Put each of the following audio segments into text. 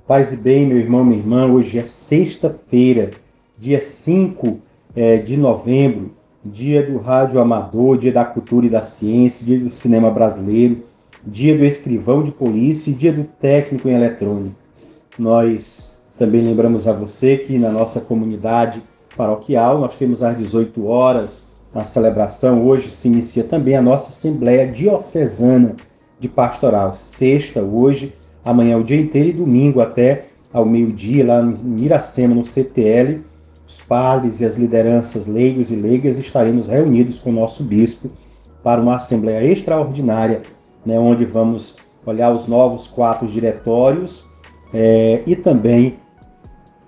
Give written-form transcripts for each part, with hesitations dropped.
Paz e bem, meu irmão, minha irmã, hoje é sexta-feira, dia 5 de novembro, dia do rádio amador, dia da cultura e da ciência, dia do cinema brasileiro, dia do escrivão de polícia e dia do técnico em eletrônica. Nós também lembramos a você que na nossa comunidade paroquial nós temos às 18 horas a celebração. Hoje se inicia também a nossa Assembleia Diocesana de Pastoral. Sexta, hoje, amanhã o dia inteiro e domingo até ao meio-dia, lá em Iracema, no CTL, os padres e as lideranças leigos e leigas estaremos reunidos com o nosso bispo para uma assembleia extraordinária, onde vamos olhar os novos 4 diretórios e também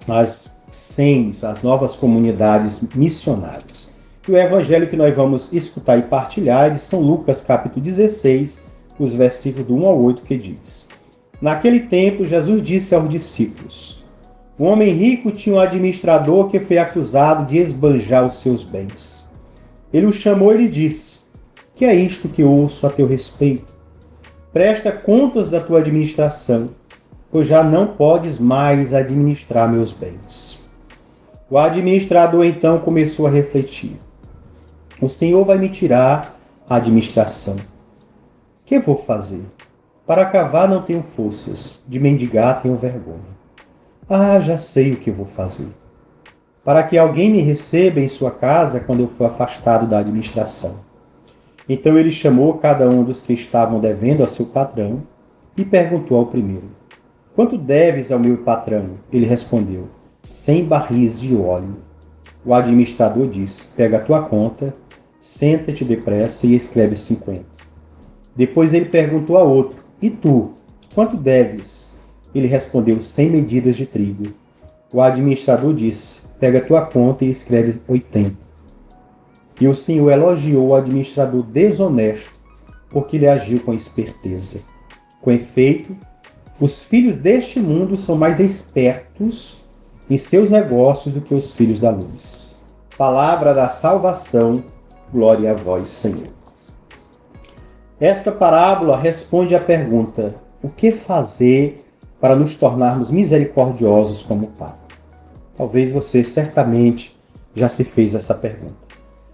as SEMs, as novas comunidades missionárias. E o evangelho que nós vamos escutar e partilhar é de São Lucas, capítulo 16, os versículos do 1 ao 8, que diz: Naquele tempo, Jesus disse aos discípulos: Um homem rico tinha um administrador que foi acusado de esbanjar os seus bens. Ele o chamou e lhe disse: Que é isto que ouço a teu respeito? Presta contas da tua administração, pois já não podes mais administrar meus bens. O administrador então começou a refletir: O Senhor vai me tirar a administração. O que vou fazer? Para cavar não tenho forças, de mendigar tenho vergonha. Já sei o que vou fazer. Para que alguém me receba em sua casa quando eu for afastado da administração. Então ele chamou cada um dos que estavam devendo ao seu patrão e perguntou ao primeiro: Quanto deves ao meu patrão? Ele respondeu: 100 barris de óleo. O administrador disse: Pega a tua conta, senta-te depressa e escreve 50. Depois ele perguntou a outro: E tu, quanto deves? Ele respondeu: 100 medidas de trigo. O administrador disse: Pega a tua conta e escreve 80. E o Senhor elogiou o administrador desonesto, porque ele agiu com esperteza. Com efeito, os filhos deste mundo são mais espertos em seus negócios do que os filhos da luz. Palavra da salvação, glória a vós, Senhor. Esta parábola responde à pergunta: o que fazer para nos tornarmos misericordiosos como o Pai? Talvez você certamente já se fez essa pergunta.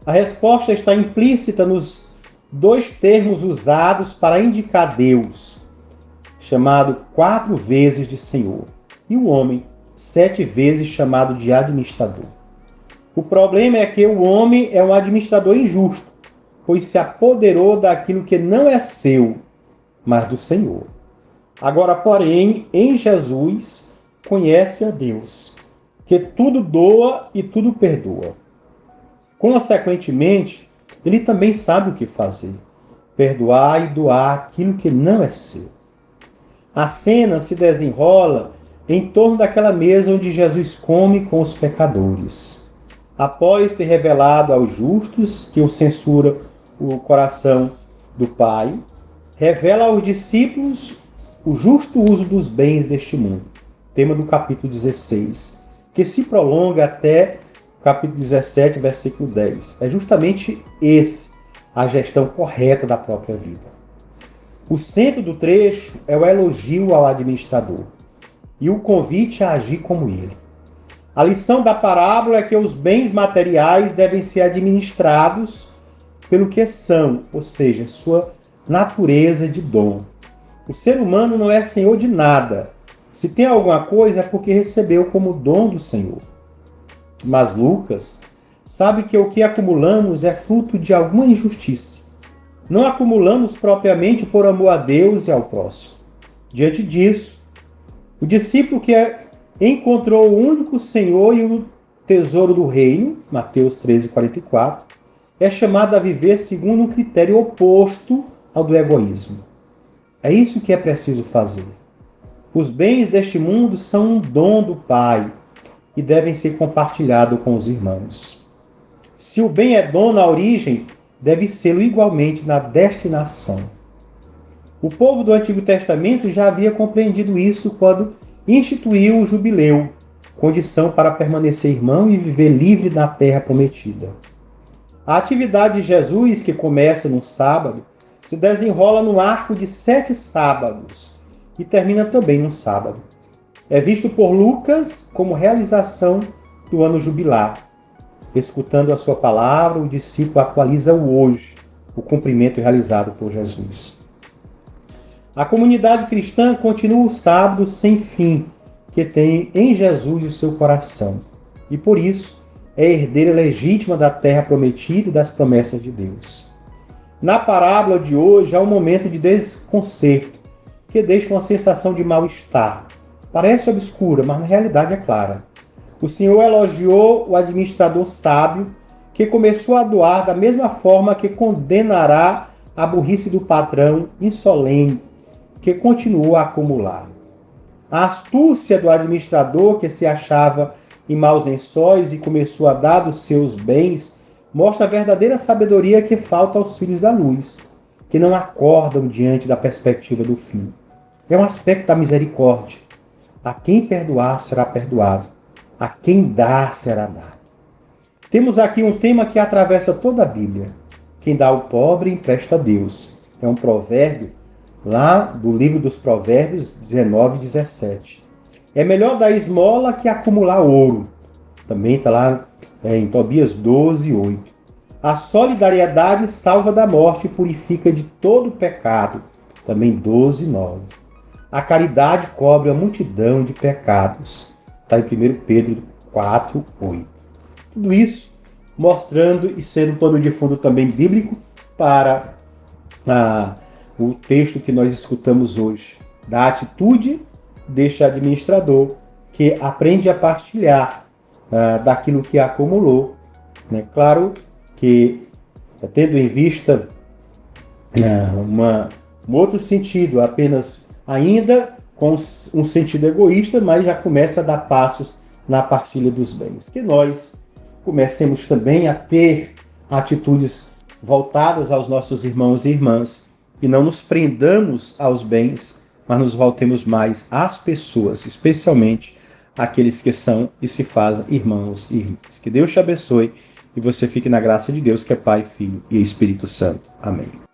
A resposta está implícita nos 2 termos usados para indicar Deus, chamado 4 vezes de Senhor, e o homem, 7 vezes chamado de administrador. O problema é que o homem é um administrador injusto, pois se apoderou daquilo que não é seu, mas do Senhor. Agora, porém, em Jesus, conhece a Deus, que tudo doa e tudo perdoa. Consequentemente, ele também sabe o que fazer: perdoar e doar aquilo que não é seu. A cena se desenrola em torno daquela mesa onde Jesus come com os pecadores. Após ter revelado aos justos que o censura o coração do Pai, revela aos discípulos o justo uso dos bens deste mundo, tema do capítulo 16, que se prolonga até o capítulo 17, versículo 10. É justamente a gestão correta da própria vida. O centro do trecho é o elogio ao administrador e o convite a agir como ele. A lição da parábola é que os bens materiais devem ser administrados pelo que são, ou seja, sua natureza de dom. O ser humano não é senhor de nada. Se tem alguma coisa é porque recebeu como dom do Senhor. Mas Lucas sabe que o que acumulamos é fruto de alguma injustiça. Não acumulamos propriamente por amor a Deus e ao próximo. Diante disso, o discípulo que encontrou o único Senhor e o tesouro do reino, Mateus 13:44, é chamado a viver segundo um critério oposto ao do egoísmo. É isso que é preciso fazer. Os bens deste mundo são um dom do Pai e devem ser compartilhados com os irmãos. Se o bem é dom na origem, deve ser igualmente na destinação. O povo do Antigo Testamento já havia compreendido isso quando instituiu o jubileu, condição para permanecer irmão e viver livre na terra prometida. A atividade de Jesus, que começa no sábado, se desenrola no arco de 7 sábados e termina também no sábado. É visto por Lucas como realização do ano jubilar. Escutando a sua palavra, o discípulo atualiza o hoje, o cumprimento realizado por Jesus. A comunidade cristã continua o sábado sem fim, que tem em Jesus o seu coração. E por isso é herdeira legítima da terra prometida e das promessas de Deus. Na parábola de hoje há um momento de desconcerto, que deixa uma sensação de mal-estar. Parece obscura, mas na realidade é clara. O Senhor elogiou o administrador sábio, que começou a doar da mesma forma que condenará a burrice do patrão insolente, que continuou a acumular. A astúcia do administrador, que se achava em maus lençóis e começou a dar dos seus bens, mostra a verdadeira sabedoria que falta aos filhos da luz, que não acordam diante da perspectiva do fim. É um aspecto da misericórdia. A quem perdoar será perdoado, a quem dar será dado. Temos aqui um tema que atravessa toda a Bíblia. Quem dá ao pobre empresta a Deus. É um provérbio lá do livro dos Provérbios 19, 17. É melhor dar esmola que acumular ouro. Também está lá em Tobias 12, 8. A solidariedade salva da morte e purifica de todo pecado. Também 12, 9. A caridade cobre a multidão de pecados. Está em 1 Pedro 4, 8. Tudo isso mostrando e sendo pano de fundo também bíblico para o texto que nós escutamos hoje. Da atitude deste administrador que aprende a partilhar daquilo que acumulou. Né? Claro que, tendo em vista um outro sentido, apenas ainda com um sentido egoísta, mas já começa a dar passos na partilha dos bens. Que nós comecemos também a ter atitudes voltadas aos nossos irmãos e irmãs e não nos prendamos aos bens, mas nos voltemos mais às pessoas, especialmente aqueles que são e se fazem irmãos e irmãs. Que Deus te abençoe e você fique na graça de Deus, que é Pai, Filho e Espírito Santo. Amém.